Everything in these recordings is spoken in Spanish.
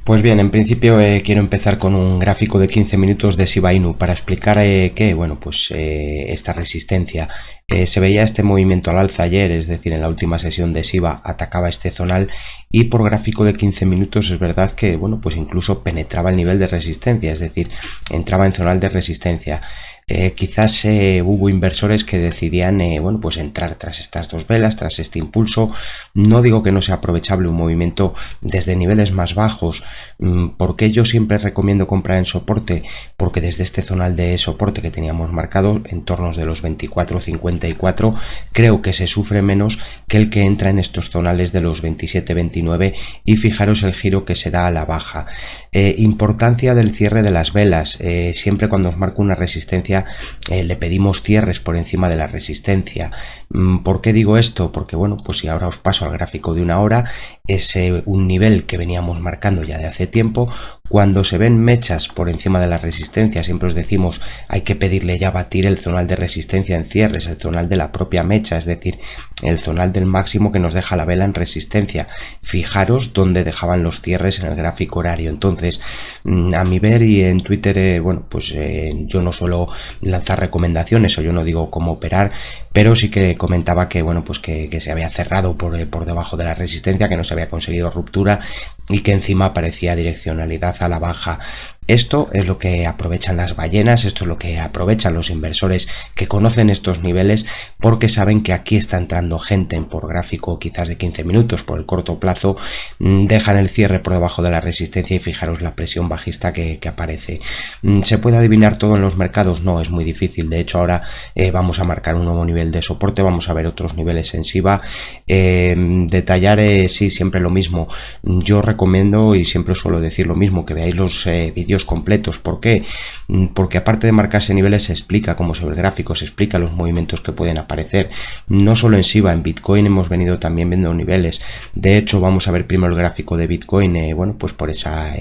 Pues bien, en principio quiero empezar con un gráfico de 15 minutos de Shiba Inu para explicar que, bueno, pues esta resistencia. Se veía este movimiento al alza ayer, es decir, en la última sesión de Shiba atacaba este zonal y por gráfico de 15 minutos es verdad que, bueno, pues incluso penetraba el nivel de resistencia, es decir, entraba en zonal de resistencia. Quizás hubo inversores que decidían bueno, pues entrar tras estas dos velas, tras este impulso. No digo que no sea aprovechable un movimiento desde niveles más bajos. ¿Por qué yo siempre recomiendo comprar en soporte? Porque desde este zonal de soporte que teníamos marcado en torno de los 24.54 creo que se sufre menos que el que entra en estos zonales de los 27.29 y fijaros el giro que se da a la baja. Importancia del cierre de las velas. Siempre cuando os marco una resistencia le pedimos cierres por encima de la resistencia. ¿Por qué digo esto? Porque bueno, pues si ahora os paso al gráfico de una hora, es un nivel que veníamos marcando ya de hace tiempo. Cuando se ven mechas por encima de la resistencia, siempre os decimos hay que pedirle ya batir el zonal de resistencia en cierres, el zonal de la propia mecha, es decir, el zonal del máximo que nos deja la vela en resistencia. Fijaros dónde dejaban los cierres en el gráfico horario. Entonces, a mi ver, y en Twitter, bueno, pues yo no suelo lanzar recomendaciones o yo no digo cómo operar, pero sí que comentaba que, bueno, pues que se había cerrado por debajo de la resistencia, que no se había conseguido ruptura y que encima aparecía direccionalidad a la baja. Esto es lo que aprovechan las ballenas, esto es lo que aprovechan los inversores que conocen estos niveles porque saben que aquí está entrando gente por gráfico quizás de 15 minutos por el corto plazo, dejan el cierre por debajo de la resistencia y fijaros la presión bajista que aparece. ¿Se puede adivinar todo en los mercados? No, es muy difícil. De hecho ahora vamos a marcar un nuevo nivel de soporte, vamos a ver otros niveles en Shiba. Detallar sí, siempre lo mismo. Yo recomiendo y siempre suelo decir lo mismo, que veáis los vídeos completos. ¿Por qué? Porque aparte de marcarse niveles se explica cómo se ve el gráfico, se explica los movimientos que pueden aparecer. No solo en Shiba, en Bitcoin hemos venido también viendo niveles. De hecho vamos a ver primero el gráfico de Bitcoin, bueno, pues por esa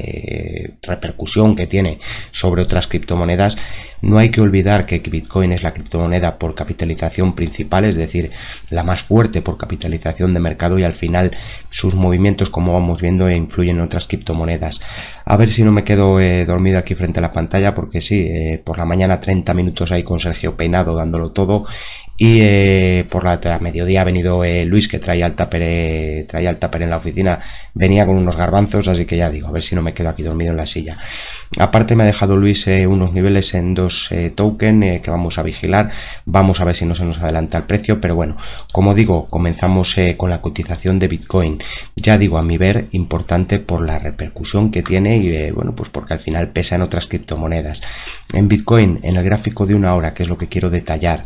repercusión que tiene sobre otras criptomonedas. No hay que olvidar que Bitcoin es la criptomoneda por capitalización principal, es decir, la más fuerte por capitalización de mercado, y al final sus movimientos, como vamos viendo, influyen en otras criptomonedas. A ver si no me quedo dormido aquí frente a la pantalla, porque sí, por la mañana 30 minutos ahí con Sergio Peinado dándolo todo, y por la mediodía ha venido Luis, que traía al tupper en la oficina, venía con unos garbanzos, así que ya digo, a ver si no me quedo aquí dormido en la silla. Aparte me ha dejado Luis unos niveles en dos tokens que vamos a vigilar, vamos a ver si no se nos adelanta el precio, pero bueno, como digo, comenzamos con la cotización de Bitcoin. Ya digo, a mi ver, importante por la repercusión que tiene y bueno, pues porque al final pesa en otras criptomonedas. En Bitcoin, en el gráfico de una hora, que es lo que quiero detallar,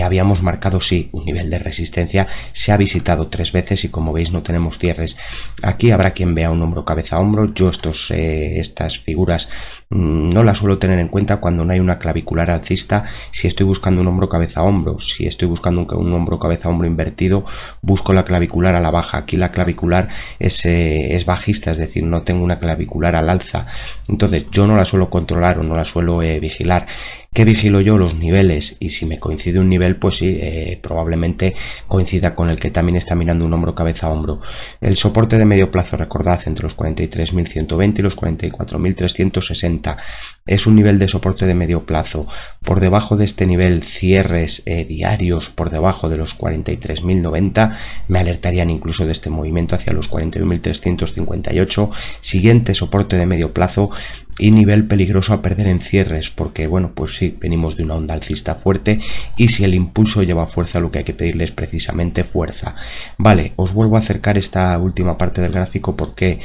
habíamos marcado sí un nivel de resistencia, se ha visitado 3 veces y como veis no tenemos cierres. Aquí habrá quien vea un hombro cabeza a hombro. Yo estas figuras no las suelo tener en cuenta cuando no hay una clavicular alcista. Si estoy buscando un hombro cabeza a hombro, si estoy buscando un hombro cabeza a hombro invertido, busco la clavicular a la baja. Aquí la clavicular es bajista, es decir, no tengo una clavicular al alza. Entonces yo no la suelo controlar o no la suelo vigilar. ¿Qué vigilo yo? Los niveles, y si me coincide un nivel, pues sí, probablemente coincida con el que también está mirando un hombro cabeza a hombro. El soporte de medio plazo, recordad, entre los 43.120 y los 44.360 es un nivel de soporte de medio plazo. Por debajo de este nivel, cierres diarios por debajo de los 43.090 me alertarían incluso de este movimiento hacia los 41.358. Siguiente soporte de medio plazo y nivel peligroso a perder en cierres, porque bueno, pues sí, venimos de una onda alcista fuerte y si el impulso lleva fuerza, lo que hay que pedirle es precisamente fuerza. Vale, os vuelvo a acercar esta última parte del gráfico porque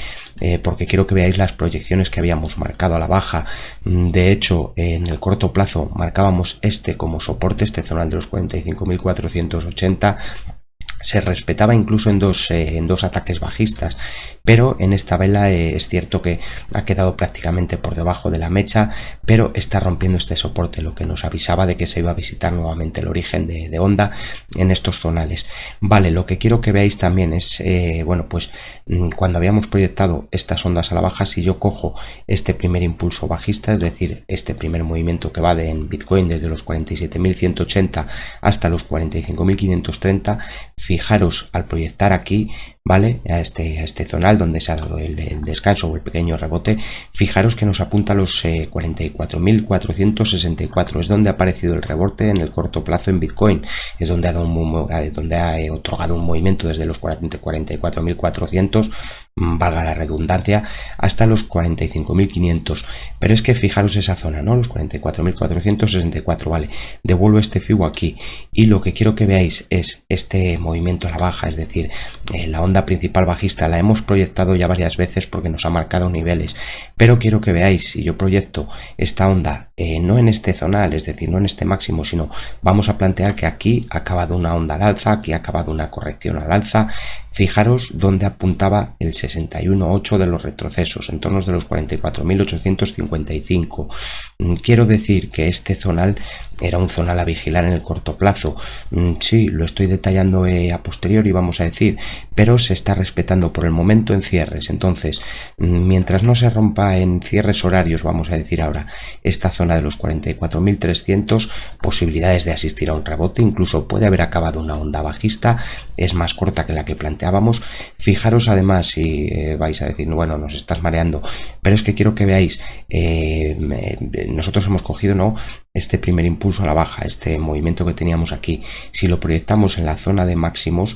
quiero que veáis las proyecciones que habíamos marcado a la baja. De hecho, en el corto plazo marcábamos este como soporte, este zonal de los 45.480. Se respetaba incluso en dos ataques bajistas, pero en esta vela es cierto que ha quedado prácticamente por debajo de la mecha, pero está rompiendo este soporte, lo que nos avisaba de que se iba a visitar nuevamente el origen de onda en estos zonales. Vale, lo que quiero que veáis también es, bueno, pues cuando habíamos proyectado estas ondas a la baja, si yo cojo este primer impulso bajista, es decir, este primer movimiento que va en Bitcoin desde los 47.180 hasta los 45.530, fijaros, al proyectar aquí ¿vale? A este zonal donde se ha dado el descanso o el pequeño rebote, fijaros que nos apunta a los 44.464, es donde ha aparecido el rebote en el corto plazo en Bitcoin, es donde ha otorgado un movimiento desde los 44.400, valga la redundancia, hasta los 45.500, pero es que fijaros esa zona, ¿no? Los 44.464, vale, devuelvo este FIBO aquí y lo que quiero que veáis es este movimiento a la baja, es decir, la onda principal bajista la hemos proyectado ya varias veces porque nos ha marcado niveles, pero quiero que veáis, si yo proyecto esta onda no en este zonal, es decir, no en este máximo, sino vamos a plantear que aquí ha acabado una onda al alza, aquí ha acabado una corrección al alza. Fijaros dónde apuntaba el 61.8 de los retrocesos, en torno de los 44.855. Quiero decir que este zonal era un zonal a vigilar en el corto plazo. Sí, lo estoy detallando a posteriori, vamos a decir, pero se está respetando por el momento en cierres. Entonces, mientras no se rompa en cierres horarios, vamos a decir ahora, esta zona de los 44.300, posibilidades de asistir a un rebote, incluso puede haber acabado una onda bajista, es más corta que la que planteábamos. Fijaros además, si vais a decir, bueno, nos estás mareando, pero es que quiero que veáis, nosotros hemos cogido, ¿no?, este primer impulso a la baja, este movimiento que teníamos aquí. Si lo proyectamos en la zona de máximos,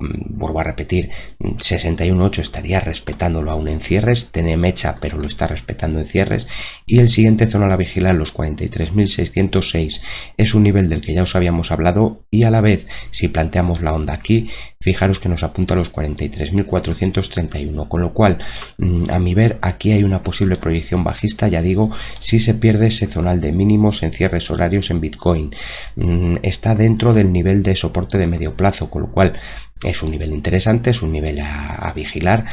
vuelvo a repetir, 61.8 estaría respetándolo aún en cierres, tiene mecha pero lo está respetando en cierres, y el siguiente zona a la vigilar, los 43.606, es un nivel del que ya os habíamos hablado, y a la vez, si planteamos la onda aquí, fijaros que nos apunta a los 43.431, con lo cual, a mi ver, aquí hay una posible proyección bajista, ya digo, si se pierde ese zonal de mínimos en cierres horarios en Bitcoin. Está dentro del nivel de soporte de medio plazo, con lo cual es un nivel interesante, es un nivel a vigilar.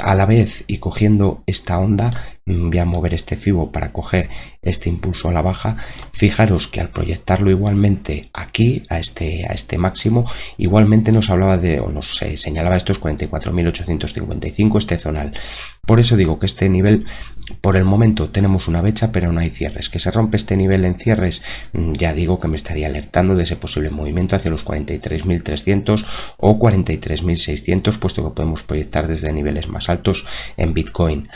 A la vez, y cogiendo esta onda, voy a mover este FIBO para coger este impulso a la baja. Fijaros que al proyectarlo igualmente aquí, a este máximo, igualmente nos hablaba de, o nos señalaba estos 44.855, este zonal. Por eso digo que este nivel, por el momento tenemos una becha, pero no hay cierres. Que se rompe este nivel en cierres, ya digo que me estaría alertando de ese posible movimiento hacia los 43.300 o 43.600, puesto que podemos proyectar desde niveles más altos en Bitcoin.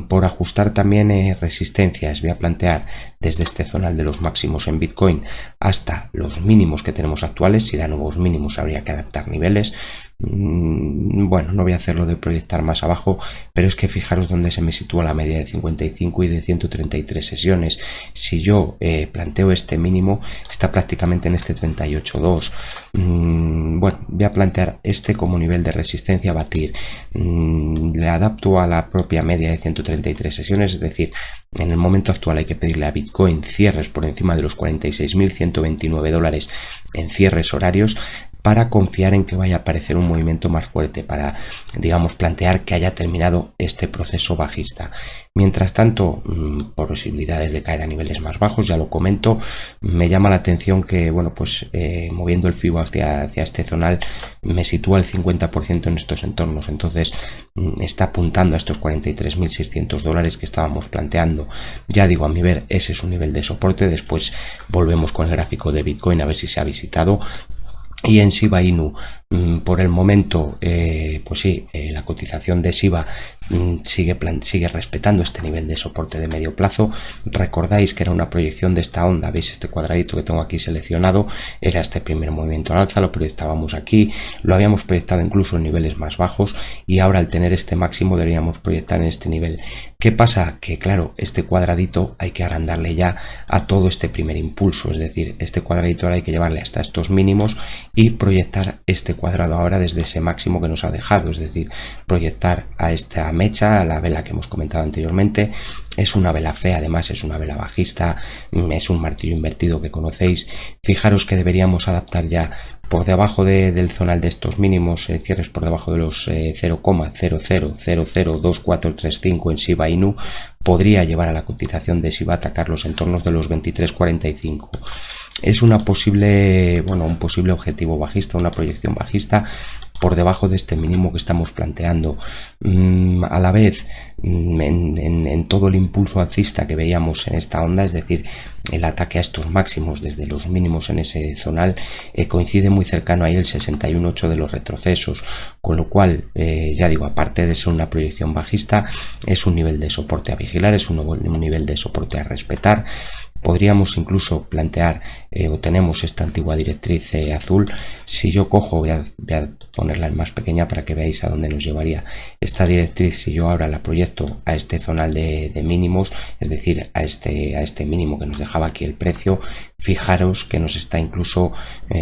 Por ajustar también resistencias, voy a plantear desde este zonal de los máximos en Bitcoin hasta los mínimos que tenemos actuales. Si da nuevos mínimos habría que adaptar niveles. Bueno, no voy a hacerlo de proyectar más abajo, pero es que fijaros dónde se me sitúa la media de 55 y de 133 sesiones. Si yo planteo este mínimo, está prácticamente en este 38.2. Bueno, voy a plantear este como nivel de resistencia a batir. Le adapto a la propia media de 133 sesiones, es decir, en el momento actual hay que pedirle a Bitcoin cierres por encima de los 46.129 dólares en cierres horarios para confiar en que vaya a aparecer un movimiento más fuerte, para, digamos, plantear que haya terminado este proceso bajista. Mientras tanto, posibilidades de caer a niveles más bajos, ya lo comento. Me llama la atención que, bueno, pues moviendo el FIBO hacia este zonal me sitúa el 50% en estos entornos, entonces está apuntando a estos 43.600 dólares que estábamos planteando. Ya digo, a mi ver, ese es un nivel de soporte. Después volvemos con el gráfico de Bitcoin a ver si se ha visitado. Y en Shiba Inu, por el momento, pues sí, la cotización de Shiba sigue respetando este nivel de soporte de medio plazo. Recordáis que era una proyección de esta onda, veis este cuadradito que tengo aquí seleccionado, era este primer movimiento al alza, lo proyectábamos aquí, lo habíamos proyectado incluso en niveles más bajos, y ahora al tener este máximo deberíamos proyectar en este nivel. ¿Qué pasa? Que claro, este cuadradito hay que agrandarle ya a todo este primer impulso, es decir, este cuadradito ahora hay que llevarle hasta estos mínimos y proyectar este cuadrado ahora desde ese máximo que nos ha dejado, es decir, proyectar a esta mecha, a la vela que hemos comentado anteriormente. Es una vela fea, además es una vela bajista, es un martillo invertido que conocéis. Fijaros que deberíamos adaptar ya por debajo del zonal de estos mínimos, cierres por debajo de los 0,00002435 en Shiba Inu, podría llevar a la cotización de Shiba a atacar los entornos de los 23.45. Es una posible, bueno, un posible objetivo bajista, una proyección bajista. por debajo de este mínimo que estamos planteando. A la vez, en todo el impulso alcista que veíamos en esta onda, es decir, el ataque a estos máximos desde los mínimos en ese zonal, coincide muy cercano ahí el 61.8 de los retrocesos, con lo cual, ya digo, aparte de ser una proyección bajista, es un nivel de soporte a vigilar, es un nivel de soporte a respetar. Podríamos incluso plantear, o tenemos esta antigua directriz azul. Si yo cojo, voy a ponerla en más pequeña para que veáis a dónde nos llevaría esta directriz. Si yo ahora la proyecto a este zonal de mínimos, es decir, a este mínimo que nos dejaba aquí el precio, fijaros que nos está incluso,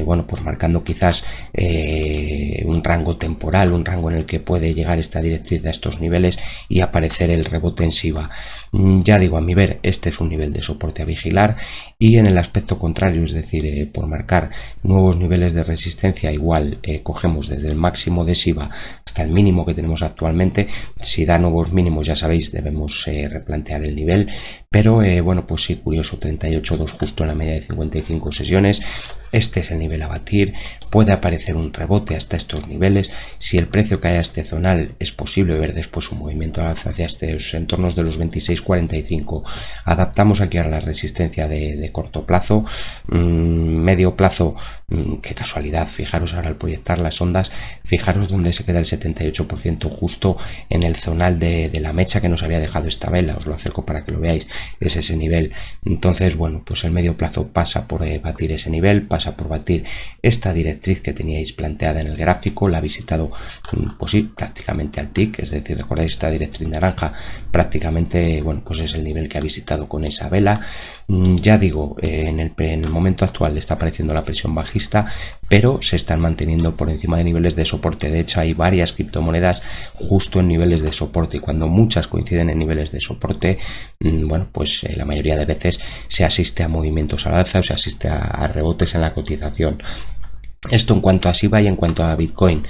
bueno, pues marcando quizás un rango temporal, un rango en el que puede llegar esta directriz a estos niveles y aparecer el rebote en SIBA. Ya digo, a mi ver, este es un nivel de soporte a vigilar, y en el aspecto contrario, es decir, por marcar nuevos niveles de resistencia, igual cogemos desde el máximo de SIBA hasta el mínimo que tenemos actualmente. Si da nuevos mínimos, ya sabéis, debemos replantear el nivel, pero bueno, pues sí, curioso, 38.2 justo en la media de 55 sesiones. Este es el nivel a batir. Puede aparecer un rebote hasta estos niveles. Si el precio cae a este zonal, es posible ver después un movimiento al alza hacia estos entornos de los 26.45. Adaptamos aquí a la resistencia de corto plazo. Medio plazo, qué casualidad, fijaros ahora al proyectar las ondas, fijaros donde se queda el 78% justo en el zonal de la mecha que nos había dejado esta vela. Os lo acerco para que lo veáis, es ese nivel. Entonces, bueno, pues el medio plazo pasa por batir ese nivel, pasa por batir esta directriz que teníais planteada en el gráfico. La ha visitado, pues sí, prácticamente al tick, es decir, recordáis esta directriz naranja, prácticamente, bueno, pues es el nivel que ha visitado con esa vela. Ya digo, en el momento actual está apareciendo la presión bajista, pero se están manteniendo por encima de niveles de soporte. De hecho, hay varias criptomonedas justo en niveles de soporte, y cuando muchas coinciden en niveles de soporte, bueno, pues la mayoría de veces se asiste a movimientos al alza o se asiste a rebotes en la cotización. Esto en cuanto a SIBA y en cuanto a Bitcoin.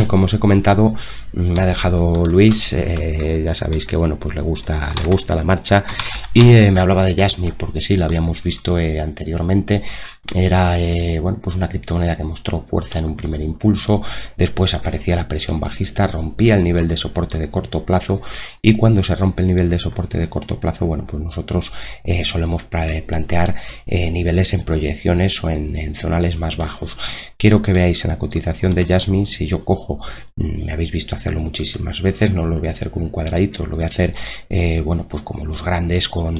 Como os he comentado, me ha dejado Luis, ya sabéis que bueno, pues le gusta la marcha, y me hablaba de Jasmy, porque sí, la habíamos visto anteriormente. Era bueno, pues una criptomoneda que mostró fuerza en un primer impulso, después aparecía la presión bajista, rompía el nivel de soporte de corto plazo, y cuando se rompe el nivel de soporte de corto plazo, bueno, pues nosotros solemos plantear niveles en proyecciones o en zonales más bajos. Quiero que veáis en la cotización de Jasmy, si yo cojo, me habéis visto hacerlo muchísimas veces, no lo voy a hacer con un cuadradito, lo voy a hacer bueno, pues como los grandes con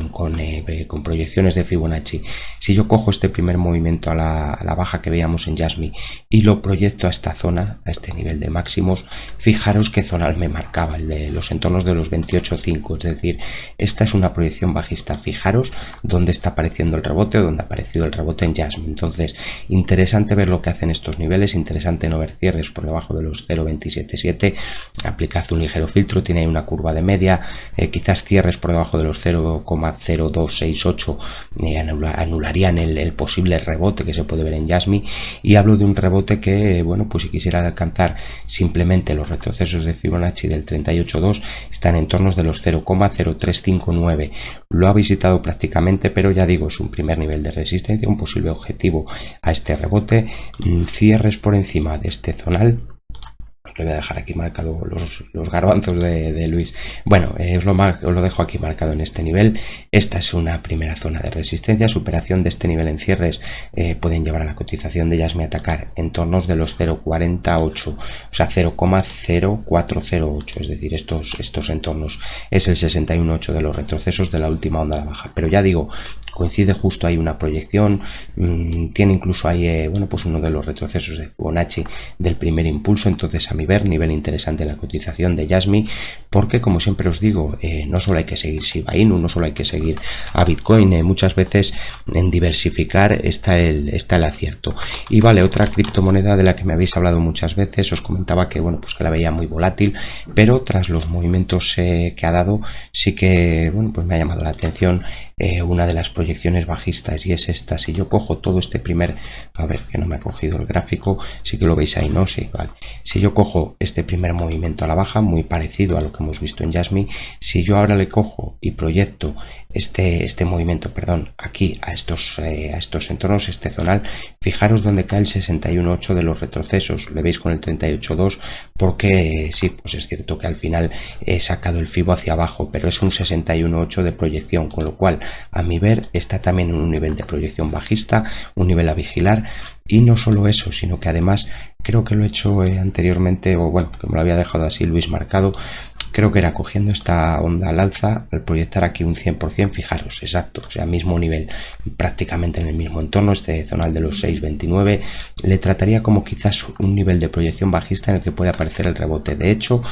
proyecciones de Fibonacci. Si yo cojo este primer movimiento a la baja que veíamos en Jasmy y lo proyecto a esta zona, a este nivel de máximos, fijaros qué zonal me marcaba, el de los entornos de los 28.5, es decir, esta es una proyección bajista. Fijaros dónde está apareciendo el rebote, o dónde ha aparecido el rebote en Jasmy. Entonces, interesante ver lo que hacen estos niveles, interesante no ver cierres por debajo de los 0.277, aplicad un ligero filtro, tiene ahí una curva de media, quizás cierres por debajo de los 0.0268 anularían el posible rebote que se puede ver en Jasmy, y hablo de un rebote que, bueno, pues si quisiera alcanzar simplemente los retrocesos de Fibonacci del 38.2, están en tornos de los 0.0359, lo ha visitado prácticamente, pero ya digo, es un primer nivel de resistencia, un posible objetivo a este rebote. Cierres por encima de este zonal. Le voy a dejar aquí marcado los garbanzos de Luis. Bueno, os lo dejo aquí marcado en este nivel. Esta es una primera zona de resistencia. Superación de este nivel en cierres pueden llevar a la cotización de Jasmy a atacar en tornos de los 0.48, o sea 0.0408, es decir, estos entornos es el 61.8 de los retrocesos de la última onda a la baja. Pero ya digo, coincide justo ahí una proyección, tiene incluso ahí bueno, pues uno de los retrocesos de Fibonacci del primer impulso. Entonces, a mi ver, nivel interesante en la cotización de Jasmy, porque como siempre os digo, no solo hay que seguir Shiba Inu, no solo hay que seguir a Bitcoin, muchas veces en diversificar está el acierto. Y vale, otra criptomoneda de la que me habéis hablado muchas veces, os comentaba que bueno, pues que la veía muy volátil, pero tras los movimientos que ha dado, sí que bueno, pues me ha llamado la atención una de las proyecciones bajistas, y es esta. Si yo cojo todo este primer, a ver, que no me ha cogido el gráfico, sí que lo veis ahí, ¿no? Sí, vale. Si yo cojo cojo este primer movimiento a la baja, muy parecido a lo que hemos visto en Jasmy. Si yo ahora le cojo y proyecto este movimiento, perdón, aquí a estos entornos, este zonal, fijaros donde cae el 61.8 de los retrocesos, le veis con el 38.2, porque sí, pues es cierto que al final he sacado el FIBO hacia abajo, pero es un 61.8 de proyección, con lo cual a mi ver está también en un nivel de proyección bajista, un nivel a vigilar. Y no solo eso, sino que además creo que lo he hecho anteriormente, o bueno, que me lo había dejado así Luis marcado. Creo que era cogiendo esta onda al alza, al proyectar aquí un 100%, fijaros, exacto, o sea, mismo nivel, prácticamente en el mismo entorno, este zonal de los 6.29, le trataría como quizás un nivel de proyección bajista en el que puede aparecer el rebote. De hecho,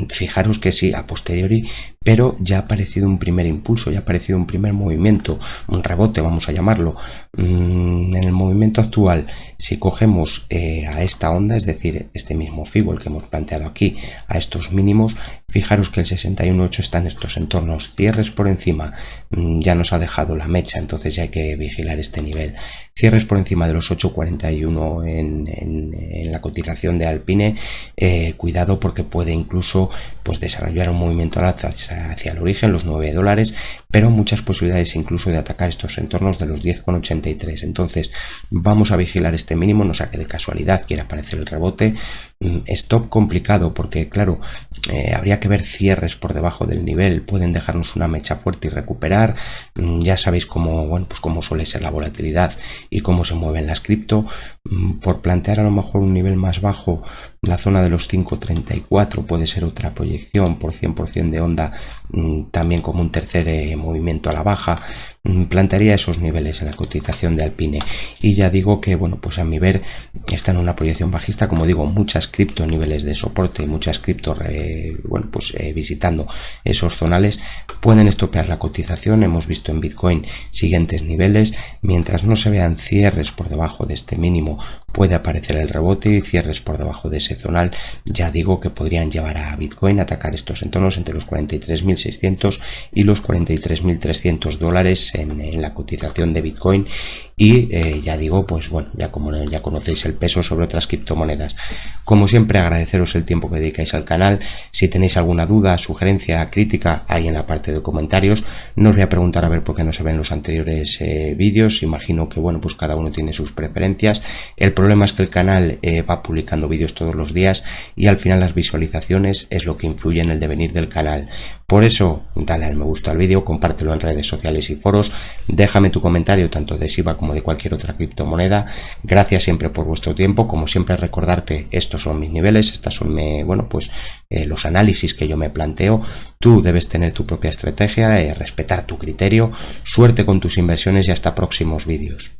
fijaros que sí, a posteriori, pero ya ha aparecido un primer impulso, ya ha aparecido un primer movimiento, un rebote, vamos a llamarlo. En el movimiento actual, si cogemos a esta onda, es decir, este mismo FIBO, el que hemos planteado aquí, a estos mínimos, fijaros que el 61.8 está en estos entornos, cierres por encima, ya nos ha dejado la mecha, entonces ya hay que vigilar este nivel. Cierres por encima de los 8.41 en la cotización de Alpine, cuidado porque puede incluso pues desarrollar un movimiento al alza hacia el origen, los $9, pero muchas posibilidades incluso de atacar estos entornos de los 10.83. Entonces vamos a vigilar este mínimo, no sea que de casualidad quiera aparecer el rebote. Stop complicado porque claro, habría que ver cierres por debajo del nivel, pueden dejarnos una mecha fuerte y recuperar. Ya sabéis cómo, bueno, pues cómo suele ser la volatilidad y cómo se mueven las cripto. Por plantear a lo mejor un nivel más bajo, la zona de los 5.34 puede ser otra proyección por 100% de onda, también como un tercer movimiento a la baja. Plantearía esos niveles en la cotización de Alpine, y ya digo que bueno, pues a mi ver está en una proyección bajista, como digo, muchas cripto niveles de soporte, muchas cripto bueno, pues visitando esos zonales pueden estropear la cotización. Hemos visto en Bitcoin siguientes niveles, mientras no se vean cierres por debajo de este mínimo puede aparecer el rebote, y cierres por debajo de ese zonal ya digo que podrían llevar a Bitcoin a atacar estos entornos entre los 43.600 y los 43.300 en la cotización de Bitcoin. Y ya digo, pues bueno, ya conocéis el peso sobre otras criptomonedas. Como siempre, agradeceros el tiempo que dedicáis al canal. Si tenéis alguna duda, sugerencia, crítica, ahí en la parte de comentarios. No os voy a preguntar a ver por qué no se ven los anteriores vídeos. Imagino que bueno, pues cada uno tiene sus preferencias. El problema es que el canal va publicando vídeos todos los días y al final las visualizaciones es lo que influye en el devenir del canal. Por eso, dale al me gusta al vídeo, compártelo en redes sociales y foros, déjame tu comentario tanto de SIBA como de cualquier otra criptomoneda. Gracias siempre por vuestro tiempo. Como siempre, recordarte, estos son mis niveles, estas son bueno, pues los análisis que yo me planteo. Tú debes tener tu propia estrategia, respetar tu criterio. Suerte con tus inversiones y hasta próximos vídeos.